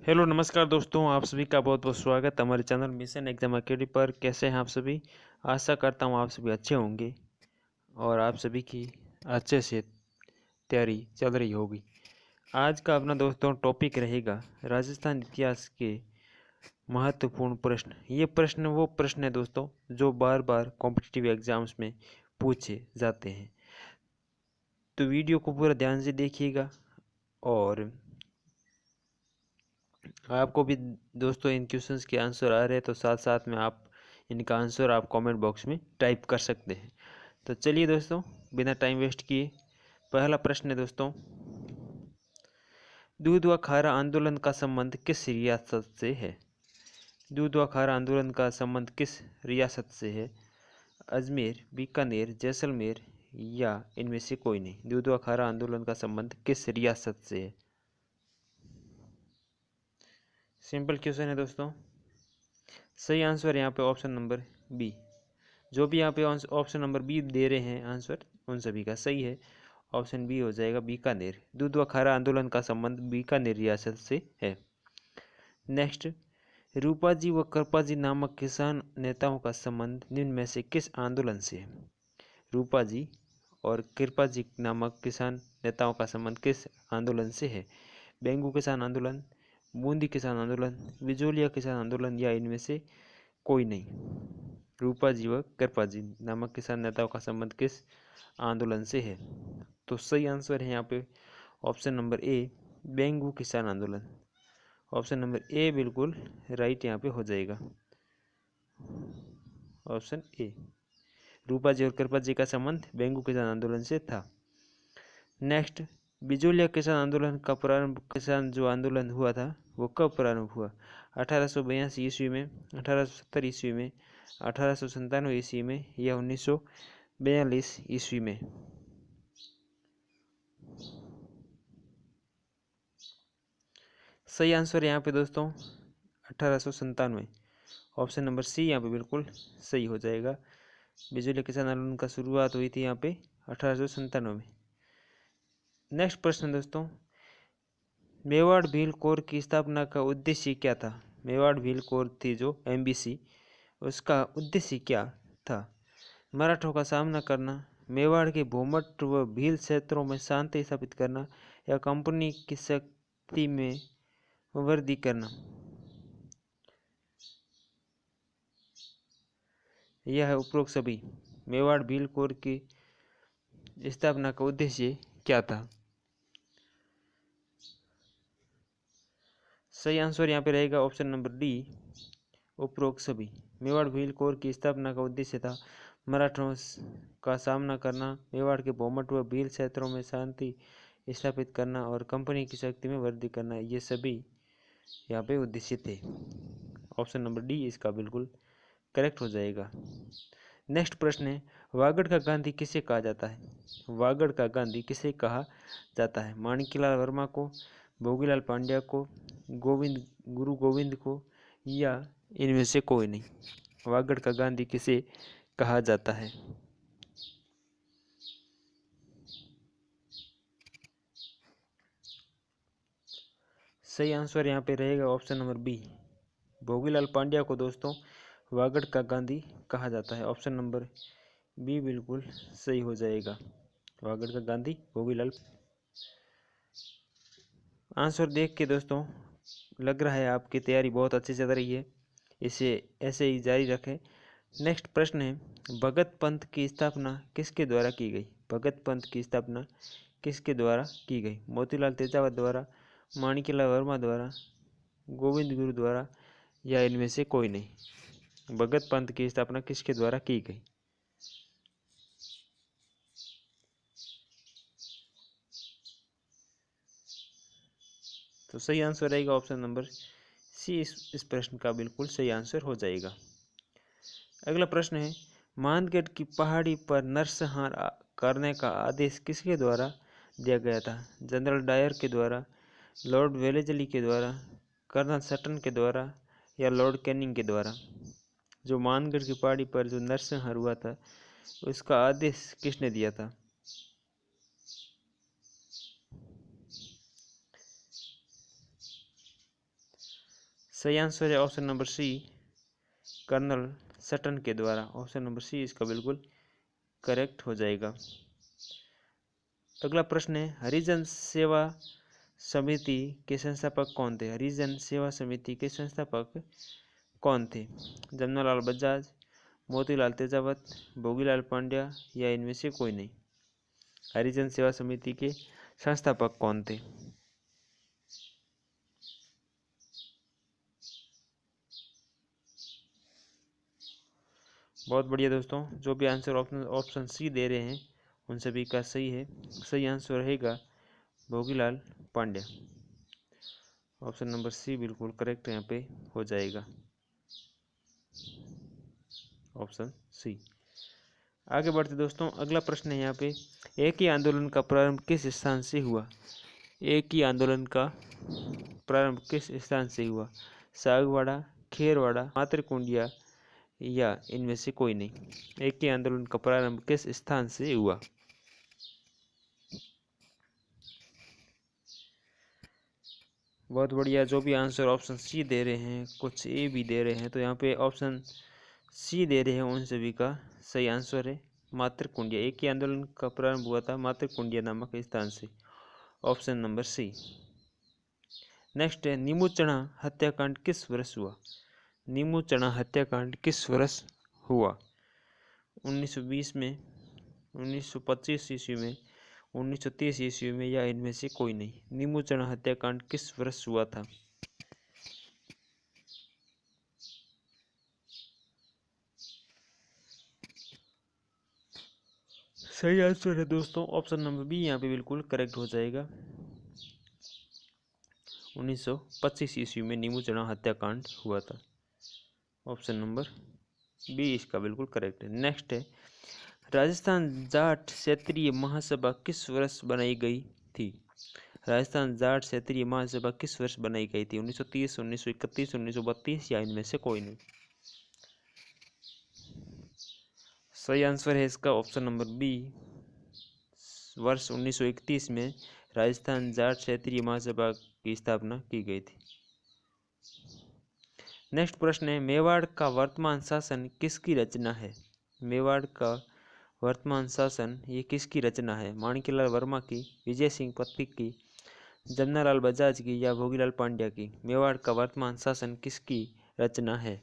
Hello नमस्कार दोस्तों, आप सभी का बहुत बहुत स्वागत हमारे चैनल मिशन एग्जाम अकेडमी पर। कैसे हैं आप सभी? आशा करता हूं आप सभी अच्छे होंगे और आप सभी की अच्छे से तैयारी चल रही होगी। आज का अपना दोस्तों टॉपिक रहेगा राजस्थान इतिहास के महत्वपूर्ण प्रश्न। ये प्रश्न वो प्रश्न है दोस्तों जो बार बार कॉम्पिटिटिव एग्जाम्स में पूछे जाते हैं। तो वीडियो को पूरा ध्यान से देखिएगा और आपको भी दोस्तों इन क्वेश्चंस के आंसर आ रहे हैं तो साथ साथ में आप इनका आंसर आप कमेंट बॉक्स में टाइप कर सकते हैं। तो चलिए दोस्तों, बिना टाइम वेस्ट किए पहला प्रश्न है दोस्तों, दूध व खारा आंदोलन का संबंध किस रियासत से है? दूध व खारा आंदोलन का संबंध किस रियासत से है? अजमेर, बीकानेर, जैसलमेर या इनमें से कोई नहीं। दूध व खारा आंदोलन का संबंध किस रियासत से है? सिंपल क्वेश्चन है दोस्तों। सही आंसर यहाँ पे ऑप्शन नंबर बी। जो भी यहाँ पे ऑप्शन नंबर बी दे रहे हैं आंसर, उन सभी का सही है। ऑप्शन बी हो जाएगा बीकानेर। दूध व खारा आंदोलन का संबंध बीकानेर रियासत से है। नेक्स्ट, रूपाजी व कृपाजी नामक किसान नेताओं का संबंध निम्न में से किस आंदोलन से है? रूपाजी और कृपाजी नामक किसान नेताओं का संबंध किस आंदोलन से है? बेंगू किसान आंदोलन, बूंदी किसान आंदोलन, बिजोलिया किसान आंदोलन या इनमें से कोई नहीं। रूपाजी व कृपाजी नामक किसान नेताओं का संबंध किस आंदोलन से है? तो सही आंसर है यहाँ पे ऑप्शन नंबर ए, बेंगू किसान आंदोलन। ऑप्शन नंबर ए बिल्कुल राइट यहाँ पे हो जाएगा, ऑप्शन ए। रूपाजी और कृपाजी का संबंध बेंगू किसान आंदोलन से था। नेक्स्ट, बिजोलिया किसान आंदोलन का प्रारंभ, किसान जो आंदोलन हुआ था वो कब प्रारंभ हुआ? 1882 ईस्वी में, 1870 ईस्वी में, 1897 ईस्वी में या 1942 ईस्वी में? सही आंसर यहाँ पे दोस्तों 1897। ऑप्शन नंबर सी यहाँ पे बिल्कुल सही हो जाएगा। बिजली किसान आंदोलन का शुरुआत हुई थी यहाँ पे 1897 में। नेक्स्ट प्रश्न दोस्तों, मेवाड़ भील कोर की स्थापना का उद्देश्य क्या था? मेवाड़ भील कोर थी जो एमबीसी, उसका उद्देश्य क्या था? मराठों का सामना करना, मेवाड़ के भूमध्य व भील क्षेत्रों में शांति स्थापित करना या कंपनी की शक्ति में वृद्धि करना? यह है उपरोक्त सभी। मेवाड़ भील कोर की स्थापना का उद्देश्य क्या था? सही आंसर यहाँ पे रहेगा ऑप्शन नंबर डी, उपरोक्त सभी। मेवाड़ भील कोर की स्थापना का उद्देश्य था मराठों का सामना करना, मेवाड़ के भूमध्य व भील क्षेत्रों में शांति स्थापित करना और कंपनी की शक्ति में वृद्धि करना। ये सभी यहाँ पे उद्देश्य थे। ऑप्शन नंबर डी इसका बिल्कुल करेक्ट हो जाएगा। नेक्स्ट प्रश्न है, वागड़ का गांधी किसे कहा जाता है? वागड़ का गांधी किसे कहा जाता है? माणिक्यलाल वर्मा को, भोगीलाल पांड्या को, गुरु गोविंद को या इनमें से कोई नहीं। वागड़ का गांधी किसे कहा जाता है? सही आंसर यहाँ पे रहेगा option number B, Bhogilal Pandya को दोस्तों वागड़ का गांधी कहा जाता है। ऑप्शन नंबर बी बिल्कुल सही हो जाएगा, वागड़ का गांधी भोगीलाल। आंसर देख के दोस्तों लग रहा है आपकी तैयारी बहुत अच्छी चल रही है, इसे ऐसे ही जारी रखें। नेक्स्ट प्रश्न है, भगत पंथ की स्थापना किसके द्वारा की गई? भगत पंथ की स्थापना किसके द्वारा की गई? मोतीलाल तेजावत द्वारा, माणिक्यलाल वर्मा द्वारा, गोविंद गुरु द्वारा या इनमें से कोई नहीं। भगत पंथ की स्थापना किसके द्वारा की गई? तो सही आंसर रहेगा ऑप्शन नंबर सी, इस प्रश्न का बिल्कुल सही आंसर हो जाएगा। अगला प्रश्न है, मानगढ़ की पहाड़ी पर नरसंहार करने का आदेश किसके द्वारा दिया गया था? जनरल डायर के द्वारा, लॉर्ड वेलेस्ली के द्वारा, कर्नल सटन के द्वारा या लॉर्ड कैनिंग के द्वारा? जो मानगढ़ की पहाड़ी पर जो नरसंहार हुआ था उसका आदेश किसने दिया था? सही आंसर है option number C, colonel Sutton के द्वारा। ऑप्शन नंबर सी इसका बिल्कुल करेक्ट हो जाएगा। अगला प्रश्न है, हरिजन सेवा समिति के संस्थापक कौन थे? हरिजन सेवा समिति के संस्थापक कौन थे? जमनालाल बजाज, मोतीलाल तेजावत, भोगीलाल पांड्या या इनमें से कोई नहीं? हरिजन सेवा समिति के संस्थापक कौन थे? बहुत बढ़िया दोस्तों, जो भी आंसर ऑप्शन सी दे रहे हैं उन सभी का सही है। सही आंसर रहेगा Bhogilal Pandya. Option number C बिल्कुल करेक्ट यहाँ पे हो जाएगा, ऑप्शन सी। आगे बढ़ते दोस्तों, अगला प्रश्न है यहाँ पे, एक ही आंदोलन का प्रारंभ किस स्थान से हुआ? एक ही आंदोलन का प्रारंभ किस स्थान से हुआ? सागवाड़ा, खेरवाड़ा, मातृकुंडिया या इनमें से कोई नहीं? एक ही आंदोलन का प्रारंभ किस स्थान से हुआ? बहुत बढ़िया, जो भी आंसर ऑप्शन सी दे रहे हैं, कुछ ए भी दे रहे हैं, तो यहाँ पे ऑप्शन सी दे रहे हैं उन सभी का सही आंसर है मातृकुंडिया। एक ही आंदोलन का प्रारंभ हुआ था मातृकुंडिया नामक स्थान से। ऑप्शन नंबर सी। नेक्स्ट है, नीमू चढ़ा हत्याकांड किस वर्ष हुआ? नीमू चढ़ा हत्याकांड किस वर्ष हुआ? 1920 में, 1925 ईस्वी में, 1930 ईस्वी में या इनमें से कोई नहीं? नीमू चढ़ा हत्याकांड किस वर्ष हुआ था? सही आंसर है दोस्तों ऑप्शन नंबर बी, यहाँ पे बिल्कुल करेक्ट हो जाएगा। 1925 ईस्वी में नीमू चढ़ा हत्याकांड हुआ था। ऑप्शन नंबर बी इसका बिल्कुल करेक्ट है। नेक्स्ट है, राजस्थान जाट क्षेत्रीय महासभा किस वर्ष बनाई गई थी? राजस्थान जाट क्षेत्रीय महासभा किस वर्ष बनाई गई थी? 1930, 1931, 1932 या इनमें से कोई नहीं? सही आंसर है इसका ऑप्शन नंबर बी, वर्ष 1931 में राजस्थान जाट क्षेत्रीय महासभा की स्थापना की गई थी। नेक्स्ट प्रश्न है, मेवाड़ का वर्तमान शासन किसकी रचना है? मेवाड़ का वर्तमान शासन ये किसकी रचना है? माणिक्यलाल वर्मा की, विजय सिंह पत्तिक की, जमनालाल बजाज की या भोगीलाल पांड्या की? मेवाड़ का वर्तमान शासन किसकी रचना है?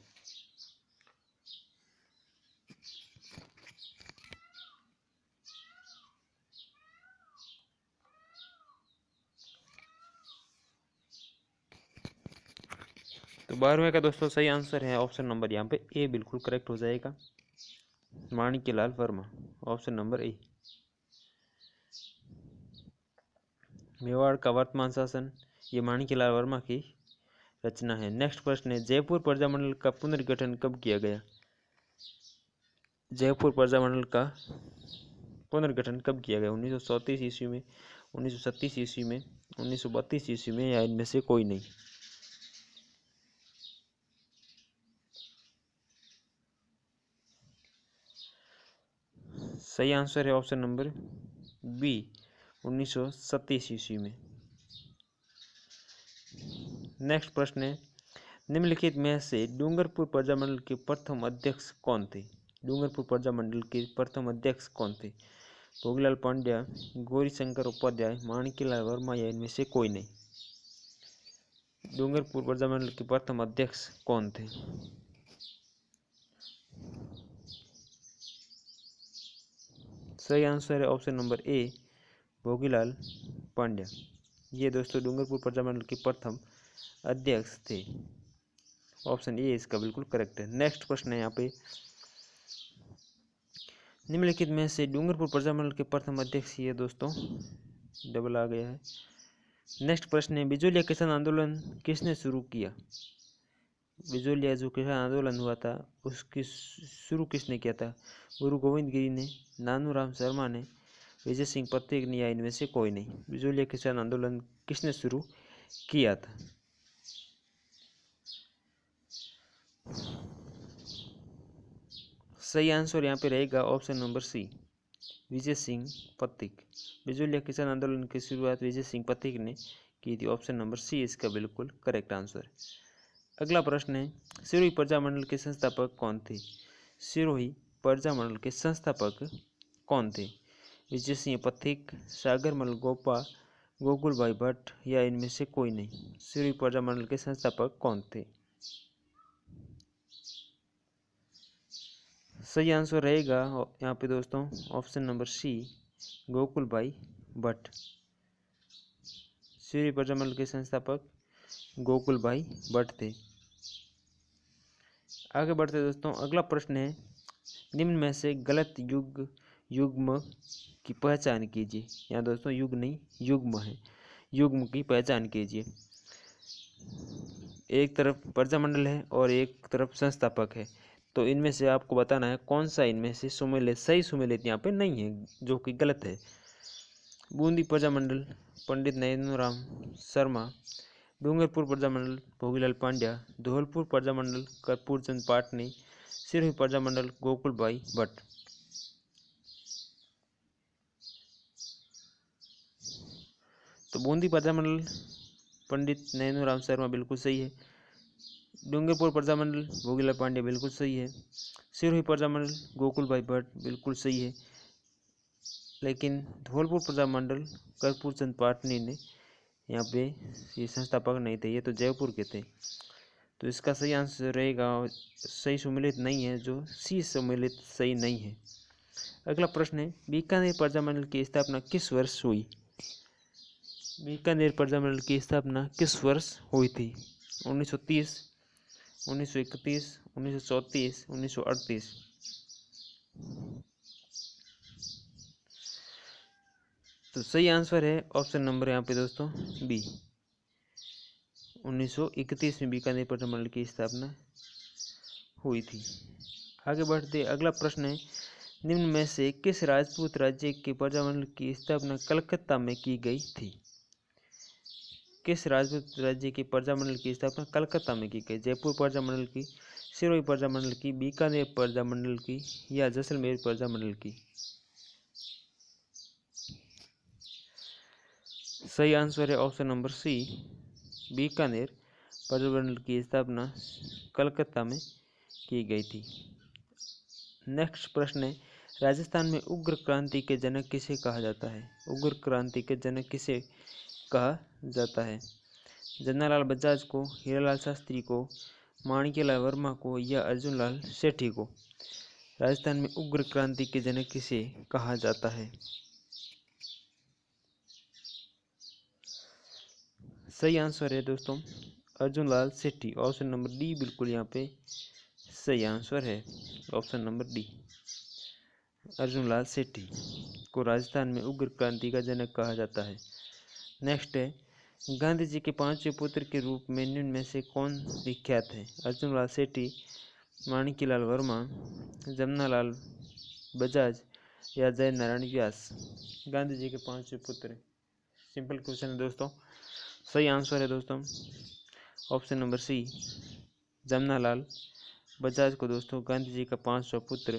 तो 12वें का दोस्तों सही आंसर है ऑप्शन नंबर यहाँ पे ए बिल्कुल करेक्ट हो जाएगा, Manikyalal Verma. Option number A, Mewar का वर्तमान शासन ये माणिक्यलाल वर्मा की रचना है। नेक्स्ट प्रश्न है, जयपुर प्रजामंडल का पुनर्गठन कब किया गया? जयपुर प्रजामंडल का पुनर्गठन कब किया गया? 1934 ईस्वी में, 1937 ईस्वी में, 1932 ईस्वी में या इनमें से कोई नहीं? सही आंसर है ऑप्शन नंबर बी, 1937 ईस्वी में। नेक्स्ट प्रश्न है, निम्नलिखित में से डूंगरपुर प्रजामंडल के प्रथम अध्यक्ष कौन थे? डूंगरपुर प्रजामंडल के प्रथम अध्यक्ष कौन थे? भोगीलाल पांड्या, गौरीशंकर उपाध्याय, माणिक्यलाल वर्मा या इनमें से कोई नहीं? डूंगरपुर प्रजामंडल के प्रथम अध्यक्ष कौन थे? सही आंसर है option number A, Bhogilal Pandya. ये दोस्तों डूंगरपुर प्रजामंडल के प्रथम अध्यक्ष थे। ऑप्शन ए इसका बिल्कुल करेक्ट है। नेक्स्ट प्रश्न है यहाँ पे, निम्नलिखित में से डूंगरपुर प्रजामंडल के प्रथम अध्यक्ष ये दोस्तों डबल आ गया है। नेक्स्ट प्रश्न है, बिजोलिया किसान आंदोलन किसने शुरू किया? बिजोलिया जो किसान आंदोलन हुआ था उसकी शुरू किसने किया था? गुरु गोविंद गिरी ने, नानूराम शर्मा ने, विजय सिंह पत्तिक ने या इनमें से कोई नहीं? बिजोलिया किसान आंदोलन किसने शुरू किया था? सही आंसर यहाँ पे रहेगा ऑप्शन नंबर सी, विजय सिंह पत्तिक। बिजोलिया किसान आंदोलन की शुरुआत विजय सिंह पत्तिक ने की थी। ऑप्शन नंबर सी इसका बिल्कुल करेक्ट आंसर है। अगला प्रश्न है, सिरोही प्रजामंडल के संस्थापक कौन थे? सिरोही प्रजामंडल के संस्थापक कौन थे? विजय सिंह पथिक, सागरमल गोपा, गोकुलभाई भट्ट या इनमें से कोई नहीं? सिरोही प्रजामंडल के संस्थापक कौन थे? सही आंसर रहेगा यहाँ पे दोस्तों option number C, Gokulbhai Bhatt. Sirohi Prajamandal के संस्थापक गोकुलभाई भट्ट थे। आगे बढ़ते दोस्तों, अगला प्रश्न है, निम्न में से गलत युग्म की पहचान कीजिए। यहाँ दोस्तों युग नहीं युग्म है, युग्म की पहचान कीजिए। एक तरफ प्रजामंडल है और एक तरफ संस्थापक है, तो इनमें से आपको बताना है कौन सा इनमें से सुमेलित सही सुमेलित यहाँ पे नहीं है, जो कि गलत है। बूंदी प्रजामंडल पंडित नरेंद्रराम शर्मा, डूंगरपुर प्रजामंडल भोगीलाल पांड्या, धौलपुर प्रजामंडल कर्पूरचंद पाटनी, सिरोही प्रजामंडल गोकुलभाई भट्ट। तो बूंदी प्रजामंडल पंडित नरेंद्रराम शर्मा बिल्कुल सही है। डूंगरपुर प्रजामंडल भोगीलाल पांड्या बिल्कुल सही है। सिरोही प्रजामंडल गोकुलभाई भट्ट बिल्कुल सही है। लेकिन धौलपुर प्रजामंडल कर्पूरचंद पाटनी ने यहाँ पे ये संस्थापक नहीं थे, ये तो जयपुर के थे। तो इसका सही आंसर रहेगा, सही सुमेलित नहीं है, जो सी सुमेलित सही नहीं है। अगला प्रश्न है, बीकानेर प्रजामंडल की स्थापना किस वर्ष हुई? बीकानेर प्रजामंडल की स्थापना किस वर्ष हुई थी? 1930, 1931, 1934, 1938? तो सही आंसर है ऑप्शन नंबर यहाँ पे दोस्तों बी, 1931 में बीकानेर प्रजामंडल की स्थापना हुई थी। आगे बढ़ते अगला प्रश्न है, निम्न में से किस राजपूत राज्य के प्रजामंडल की स्थापना कलकत्ता में की गई थी? किस राजपूत राज्य के प्रजामंडल की स्थापना कलकत्ता में की गई? जयपुर प्रजामंडल की, सिरोही प्रजामंडल की, बीकानेर प्रजामंडल की या जैसलमेर प्रजामंडल की? सही आंसर है option number C, Bikaner Prajamandal की स्थापना कलकत्ता में की गई थी। नेक्स्ट प्रश्न है, राजस्थान में उग्र क्रांति के जनक किसे कहा जाता है? उग्र क्रांति के जनक किसे कहा जाता है? जन्नालाल बजाज को, हीरालाल शास्त्री को, माणिक्यलाल वर्मा को या अर्जुनलाल सेठी को? राजस्थान में उग्र क्रांति के जनक किसे कहा जाता है? सही आंसर है दोस्तों अर्जुनलाल सेठी। ऑप्शन नंबर डी बिल्कुल यहाँ पे सही आंसर है। ऑप्शन नंबर डी, अर्जुनलाल सेठी को राजस्थान में उग्र क्रांति का जनक कहा जाता है। नेक्स्ट है, गांधी जी के पांचवें पुत्र के रूप में निम्न में से कौन विख्यात है? अर्जुनलाल सेठी, माणिक्यलाल वर्मा, जमनालाल बजाज या जय नारायण व्यास? गांधी जी के पांचवें पुत्र, सिंपल क्वेश्चन है दोस्तों। सही आंसर है दोस्तों option number C, Jamnalal Bajaj को दोस्तों गांधी जी का पांचवा पुत्र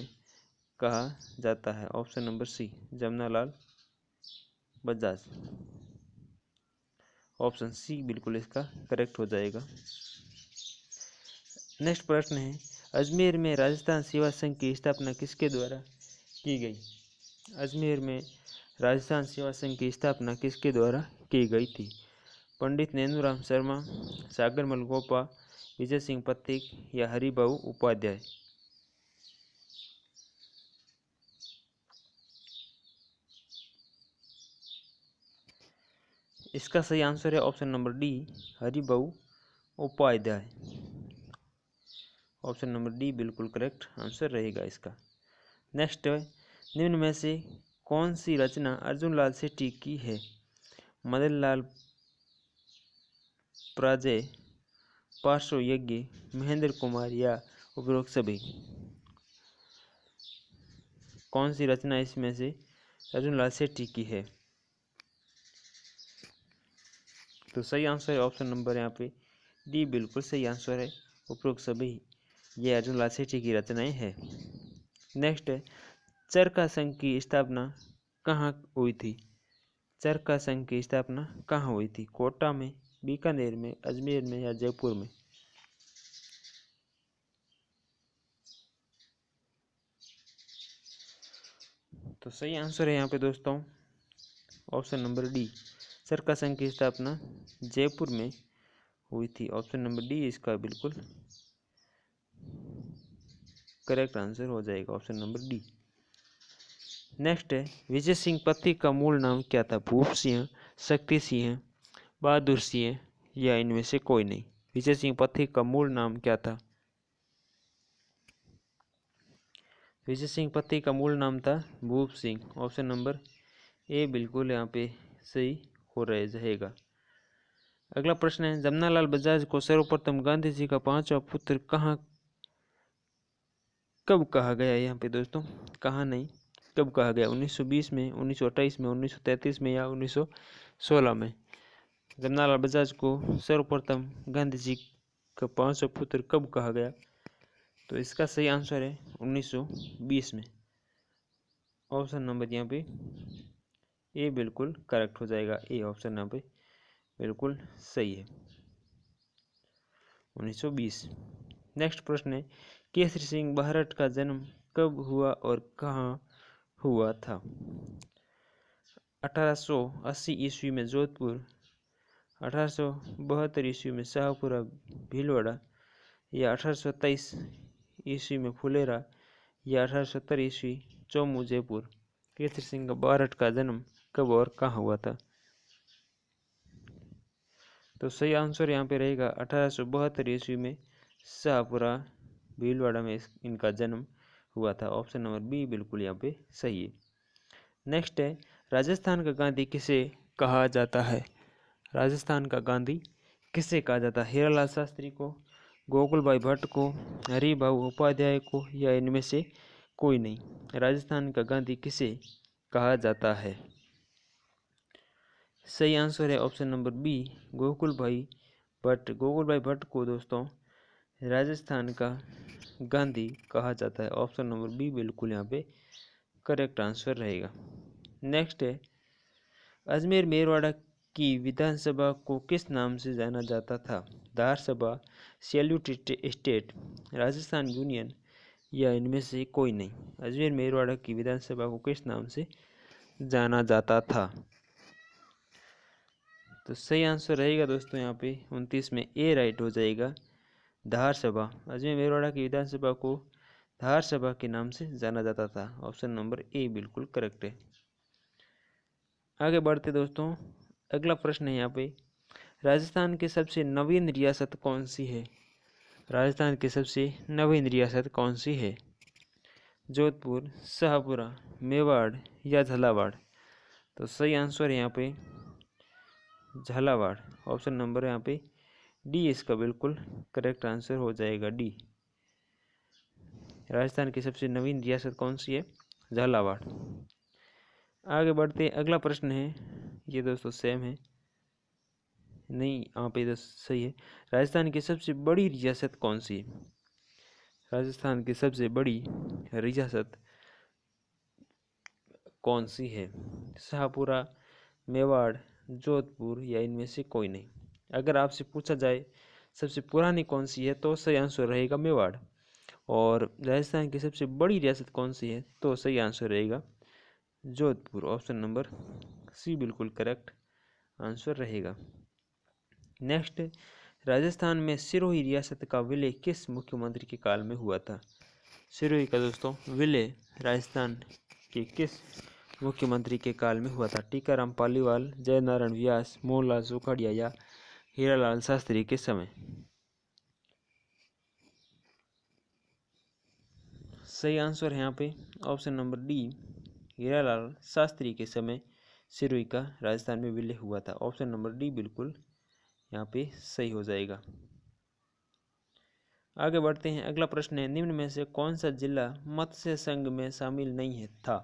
कहा जाता है। Option number C, Jamnalal Bajaj. Option C बिल्कुल इसका करेक्ट हो जाएगा। नेक्स्ट प्रश्न है, अजमेर में राजस्थान सेवा संघ की स्थापना किसके द्वारा की गई? अजमेर में राजस्थान सेवा संघ की स्थापना किसके द्वारा की गई थी? पंडित नरेंद्रराम शर्मा, सागरमल गोपा, विजय सिंह पथिक या हरिभाऊ उपाध्याय? इसका सही आंसर है option number D, Haribhau Upadhyay. Option number D बिल्कुल करेक्ट आंसर रहेगा इसका। नेक्स्ट है, निम्न में से कौन सी रचना अर्जुनलाल सेठी की है? मदनलाल प्राजय, पार्श्व यज्ञ, महेंद्र कुमार या उपरोक्त सभी? कौन सी रचना इसमें से अर्जुनलाल सेठी की है? तो सही आंसर है ऑप्शन नंबर यहाँ पे डी बिल्कुल सही आंसर है, उपरोक्त सभी ये अर्जुनलाल सेठी की रचनाएं हैं। नेक्स्ट है, चरखा संघ की स्थापना कहाँ हुई थी? चरखा संघ की स्थापना कहाँ हुई थी? कोटा में, बीकानेर में, अजमेर में या जयपुर में? तो सही आंसर है यहाँ पे दोस्तों ऑप्शन नंबर डी। चरखा संघ की स्थापना जयपुर में हुई थी। ऑप्शन नंबर डी इसका बिल्कुल करेक्ट आंसर हो जाएगा, ऑप्शन नंबर डी। नेक्स्ट है विजय सिंह पथिक का मूल नाम क्या था? भूप सिंह, शक्ति सिंह, बहादुर सिंह या इनमें से कोई नहीं। विजय सिंह पथिक का मूल नाम क्या था? विजय सिंह पथिक का मूल नाम था भूप सिंह। ऑप्शन नंबर ए बिल्कुल यहाँ पे सही हो रह जाएगा। अगला प्रश्न है जमनालाल बजाज को सर्वप्रथम गांधी जी का पांचवा पुत्र कब कहा गया? यहाँ पे दोस्तों कहाँ नहीं, कब कहा गया? 1920 में, 1928 में, 1933 में या 1916 में? जमनालाल बजाज को सर्वप्रथम गांधी जी का पांचवा पुत्र कब कहा गया? तो इसका सही आंसर है 1920 में। ऑप्शन नंबर यहाँ पे ए बिल्कुल करेक्ट हो जाएगा। ए ऑप्शन यहाँ पे बिल्कुल सही है, 1920। नेक्स्ट प्रश्न है केसरी सिंह बाहरट का जन्म कब हुआ और कहाँ हुआ था? 1880 ईस्वी में जोधपुर, 1872 ईस्वी में शाहपुरा भीलवाड़ा या 1823 ईस्वी में फुलेरा या 1870 ईस्वी चौमू जयपुर? केसरी सिंह बाहरट का जन्म कब और कहाँ हुआ था? तो सही आंसर यहाँ पे रहेगा 1872 ईस्वी में शाहपुरा भीलवाड़ा में इनका जन्म हुआ था। ऑप्शन नंबर बी बिल्कुल यहाँ पे सही है। नेक्स्ट है राजस्थान का गांधी किसे कहा जाता है? राजस्थान का गांधी किसे कहा जाता है? हीरालाल शास्त्री को, गोकुल भाई भट्ट को, हरिभाऊ उपाध्याय को या इनमें से कोई नहीं? राजस्थान का गांधी किसे कहा जाता है? सही आंसर है ऑप्शन नंबर बी गोकुल भाई भट्ट। गोकुल भाई भट्ट को दोस्तों राजस्थान का गांधी कहा जाता है। ऑप्शन नंबर बी बिल्कुल यहाँ पे करेक्ट आंसर रहेगा। नेक्स्ट है अजमेर मेरवाड़ा की विधानसभा को किस नाम से जाना जाता था? धार सभा, सैल्यूट स्टेट, राजस्थान यूनियन या इनमें से कोई नहीं? अजमेर मेरवाड़ा की विधानसभा को किस नाम से जाना जाता था? तो सही आंसर रहेगा दोस्तों यहाँ पे 29 में ए राइट हो जाएगा, धार सभा। अजमेर मेरवाड़ा की विधानसभा को धार सभा के नाम से जाना जाता था। ऑप्शन नंबर ए बिल्कुल करेक्ट है। आगे बढ़ते दोस्तों, अगला प्रश्न है यहाँ पे राजस्थान की सबसे नवीन रियासत कौन सी है? राजस्थान की सबसे नवीन रियासत कौन सी है? जोधपुर, शाहपुरा, मेवाड़ या झालावाड़? तो सही आंसर है यहाँ पे झालावाड़। ऑप्शन नंबर यहाँ पे डी इसका बिल्कुल करेक्ट आंसर हो जाएगा, डी। राजस्थान की सबसे नवीन रियासत कौन सी है? झालावाड़। आगे बढ़ते अगला प्रश्न है, ये दोस्तों सेम है, नहीं यहाँ पे तो सही है। राजस्थान की सबसे बड़ी रियासत कौन सी है? राजस्थान की सबसे बड़ी रियासत कौन सी है? शाहपुरा, मेवाड़, जोधपुर या इनमें से कोई नहीं? अगर आपसे पूछा जाए सबसे पुरानी कौन सी है तो सही आंसर रहेगा मेवाड़। और राजस्थान की सबसे बड़ी रियासत कौन सी है तो सही आंसर रहेगा जोधपुर। ऑप्शन नंबर सी बिल्कुल करेक्ट आंसर रहेगा। नेक्स्ट, राजस्थान में सिरोही रियासत का विलय किस मुख्यमंत्री के काल में हुआ था? सिरोही का दोस्तों विलय राजस्थान के किस मुख्यमंत्री के काल में हुआ था? टीकाराम पालीवाल, जयनारायण व्यास, मोहनलाल सुखाड़िया या हीरालाल शास्त्री के समय? सही आंसर है यहाँ पे option number D, Hiralal Shastri के समय सिरोही का राजस्थान में विलय हुआ था। ऑप्शन नंबर डी बिल्कुल यहाँ पे सही हो जाएगा। आगे बढ़ते हैं, अगला प्रश्न है निम्न में से कौन सा जिला मत्स्य संघ में शामिल नहीं है था?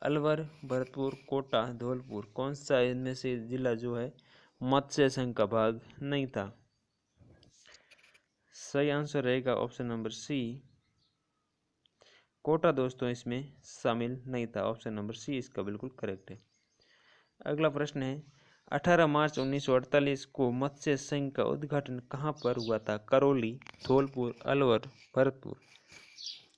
अलवर, भरतपुर, कोटा, धौलपुर? कौन सा इनमें से जिला जो है मत्स्य संघ का भाग नहीं था? सही आंसर रहेगा ऑप्शन नंबर सी, कोटा दोस्तों इसमें शामिल नहीं था। ऑप्शन नंबर सी इसका बिल्कुल करेक्ट है। अगला प्रश्न है 18 मार्च 1948 को मत्स्य संघ का उद्घाटन कहाँ पर हुआ था? करौली, धौलपुर, अलवर, भरतपुर?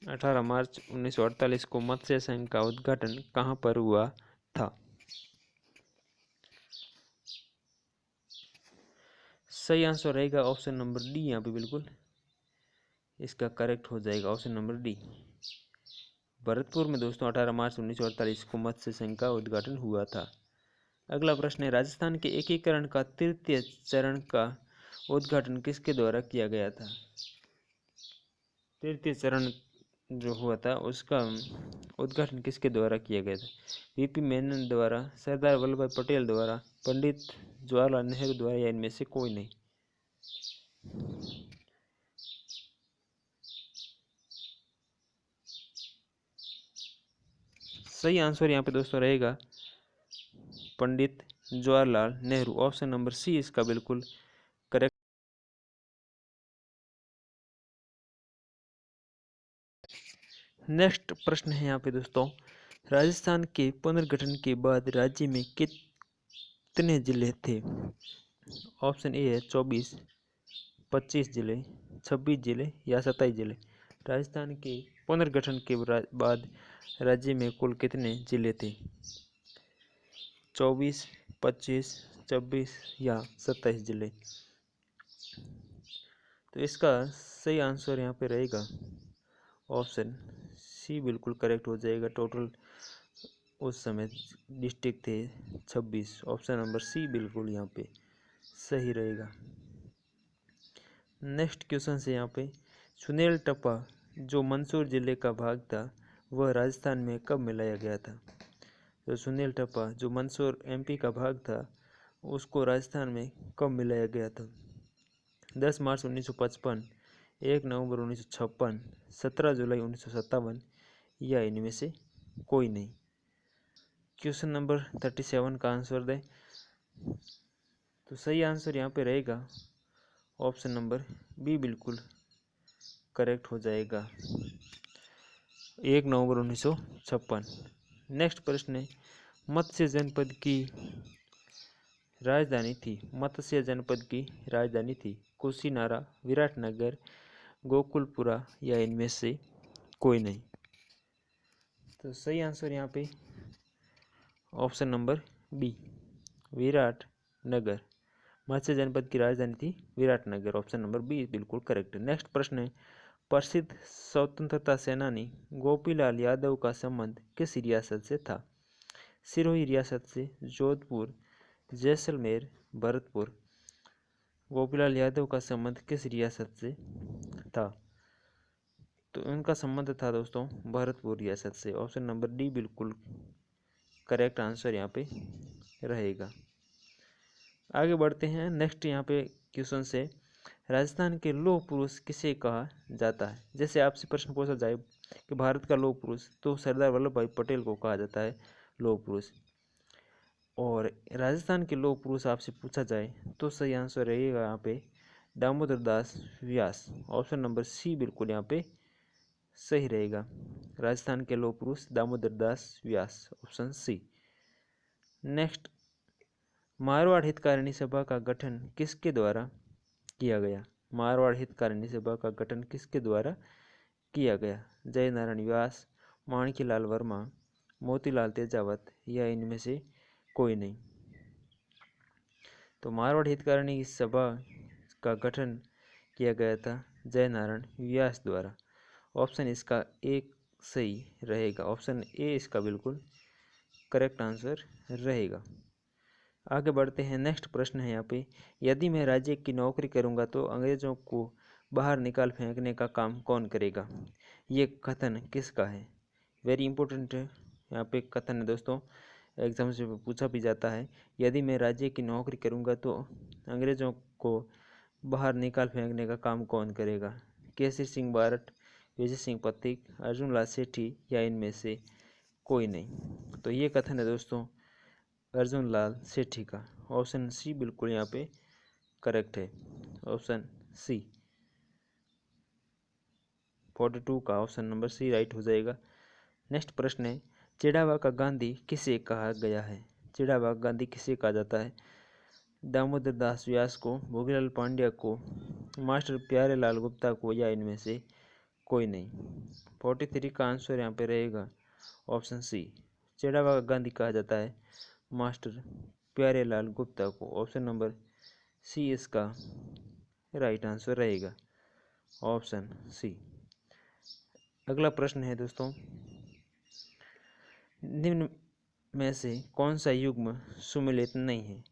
18 मार्च 1948 को मत्स्य संघ का उद्घाटन कहाँ पर हुआ था? सही आंसर रहेगा ऑप्शन नंबर डी। यहाँ पे बिल्कुल इसका करेक्ट हो जाएगा ऑप्शन नंबर डी। भरतपुर में दोस्तों 18 मार्च 1948 को मत्स्य संघ का उद्घाटन हुआ था। अगला प्रश्न है, राजस्थान के एकीकरण का तृतीय चरण का उद्घाटन किसके द्वारा किया गया था? तृतीय चरण जो हुआ था उसका उद्घाटन किसके द्वारा किया गया था? वीपी मेनन द्वारा, सरदार वल्लभ भाई पटेल द्वारा, पंडित जवाहरलाल नेहरू द्वारा, या इनमें से कोई नहीं? सही आंसर यहाँ पे दोस्तों रहेगा Pandit Jawaharlal Nehru. Option number C इसका बिल्कुल करेक्ट। नेक्स्ट प्रश्न है यहाँ पे दोस्तों, राजस्थान के पुनर्गठन के बाद राज्य में कितने जिले थे? ऑप्शन ए है 24, 25 जिले, 26 जिले, या 27 जिले। राजस्थान के पुनर्गठन के बाद राज्य में कुल कितने जिले थे? 24, 25, 26 या 27 जिले। तो इसका सही आंसर यहाँ पे रहेगा ऑप्शन सी बिल्कुल करेक्ट हो जाएगा। टोटल उस समय डिस्ट्रिक्ट थे 26। ऑप्शन नंबर सी बिल्कुल यहाँ पे सही रहेगा। नेक्स्ट क्वेश्चन से यहाँ पे, सुनेल टप्पा जो मंदसौर जिले का भाग था वह राजस्थान में कब मिलाया गया था? तो सुनेल टप्पा जो मंदसौर एमपी का भाग था उसको राजस्थान में कब मिलाया गया था? 10 मार्च 1955, 1 नवंबर 1956, 17 जुलाई 1957, या इनमें से कोई नहीं? क्वेश्चन नंबर 37 का आंसर दें। तो सही आंसर यहाँ पे रहेगा ऑप्शन नंबर बी बिल्कुल करेक्ट हो जाएगा, 1 नवंबर 1956। नेक्स्ट प्रश्न है, मत्स्य जनपद की राजधानी थी। मत्स्य जनपद की राजधानी थी कुशीनारा, विराटनगर, गोकुलपुरा, या इनमें से कोई नहीं? तो सही आंसर यहाँ पे ऑप्शन नंबर बी विराटनगर। मत्स्य जनपद की राजधानी थी विराटनगर। ऑप्शन नंबर बी बिल्कुल करेक्ट है। नेक्स्ट प्रश्न है, प्रसिद्ध स्वतंत्रता सेनानी गोपीलाल यादव का संबंध किस रियासत से था? सिरोही रियासत से, जोधपुर, जैसलमेर, भरतपुर। गोपीलाल यादव का संबंध किस रियासत से था? तो उनका संबंध था दोस्तों भरतपुर रियासत से। ऑप्शन नंबर डी बिल्कुल करेक्ट आंसर यहाँ पे रहेगा। आगे बढ़ते हैं। नेक्स्ट यहाँ पे क्वेश्चन से, राजस्थान के लौह पुरुष किसे कहा जाता है? जैसे आपसे प्रश्न पूछा जाए कि भारत का लौह पुरुष, तो सरदार वल्लभ भाई पटेल को कहा जाता है लौह पुरुष। और राजस्थान के लौह पुरुष आपसे पूछा जाए तो सही आंसर रहेगा यहाँ पे दामोदर दास व्यास। ऑप्शन नंबर सी बिल्कुल यहाँ पे सही रहेगा। राजस्थान के लौह पुरुष दामोदर दास व्यास, ऑप्शन सी। नेक्स्ट, मारवाड़ हितकारिणी सभा का गठन किसके द्वारा किया गया? मारवाड़ हितकारिणी सभा का गठन किसके द्वारा किया गया? जय नारायण व्यास, माणिक्यलाल वर्मा, मोतीलाल तेजावत, या इनमें से कोई नहीं? तो मारवाड़ हितकारिणी सभा का गठन किया गया था जय नारायण व्यास द्वारा। ऑप्शन इसका एक सही रहेगा। ऑप्शन ए इसका बिल्कुल करेक्ट आंसर रहेगा। आगे बढ़ते हैं। नेक्स्ट प्रश्न है यहाँ पे, यदि मैं राज्य की नौकरी करूँगा तो अंग्रेजों को बाहर निकाल फेंकने का काम कौन करेगा? ये कथन किसका है? वेरी इंपॉर्टेंट है यहाँ पे कथन है दोस्तों, एग्जाम से पूछा भी जाता है। यदि मैं राज्य की नौकरी करूँगा तो अंग्रेजों को बाहर निकाल फेंकने का काम कौन करेगा? केसरी सिंह बारट, विजय सिंह पथिक, अर्जुन लाल सेठी, या इनमें से कोई नहीं? तो ये कथन है दोस्तों अर्जुन लाल सेठी का। ऑप्शन सी बिल्कुल यहाँ पे करेक्ट है। ऑप्शन सी 42 का ऑप्शन नंबर सी राइट हो जाएगा। नेक्स्ट प्रश्न है, चिड़ावा का गांधी किसे कहा गया है? चिड़ावा गांधी किसे कहा जाता है? दामोदर दास व्यास को, भोगीलाल पांड्या को, मास्टर प्यारेलाल गुप्ता को, या इनमें से कोई नहीं। 43 का आंसर यहाँ पे रहेगा ऑप्शन सी। चिड़ावा गांधी कहा जाता है मास्टर प्यारेलाल गुप्ता को। ऑप्शन नंबर सी इसका राइट आंसर रहेगा, ऑप्शन सी। अगला प्रश्न है दोस्तों, निम्न में से कौन सा युग्म सुमेलित नहीं है?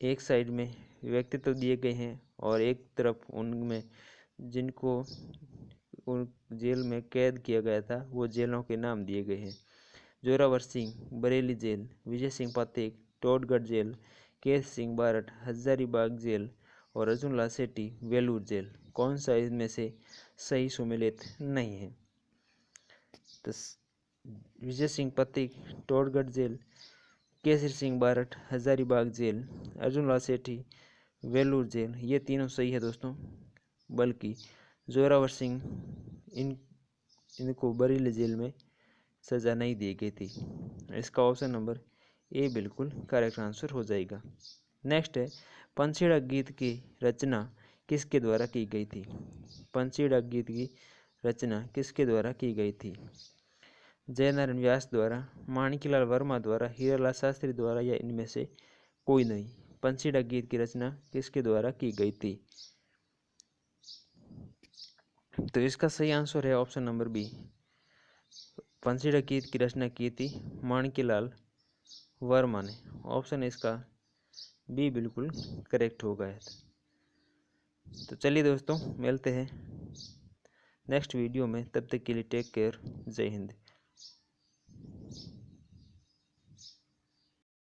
एक साइड में व्यक्तित्व दिए गए हैं और एक तरफ उनमें जिनको उन जेल में कैद किया गया था वो जेलों के नाम दिए गए हैं। जोरावर सिंह बरेली जेल, विजय सिंह पातेक टोडगढ़ जेल, केश सिंह बारठ हजारीबाग जेल और अर्जुन लाल सेठी वेलूर जेल। कौन सा इनमें से सही सुमेलित नहीं है? तो विजय सिंह पातेक टोडगढ़ जेल, केसरी सिंह बारठ हजारीबाग जेल, अर्जुन लाल सेठी वेलूर जेल, ये तीनों सही है दोस्तों। बल्कि जोरावर सिंह इनको बरेली जेल में सज़ा नहीं दी गई थी। इसका ऑप्शन नंबर ए बिल्कुल करेक्ट आंसर हो जाएगा। नेक्स्ट है, पंछीड़ा गीत की रचना किसके द्वारा की गई थी? पंछीड़ा गीत की रचना किसके द्वारा की गई थी? जयनारायण व्यास द्वारा, माणिकलाल वर्मा द्वारा, हीरालाल शास्त्री द्वारा या इनमें से कोई नहीं? पंछीड़ा गीत की रचना किसके द्वारा की गई थी? तो इसका सही आंसर है ऑप्शन नंबर बी। पंछीड़ा गीत की रचना की थी माणिकलाल वर्मा ने। ऑप्शन इसका बी बिल्कुल करेक्ट होगा। तो चलिए दोस्तों, मिलते हैं नेक्स्ट वीडियो में, तब तक के लिए टेक केयर, जय हिंद।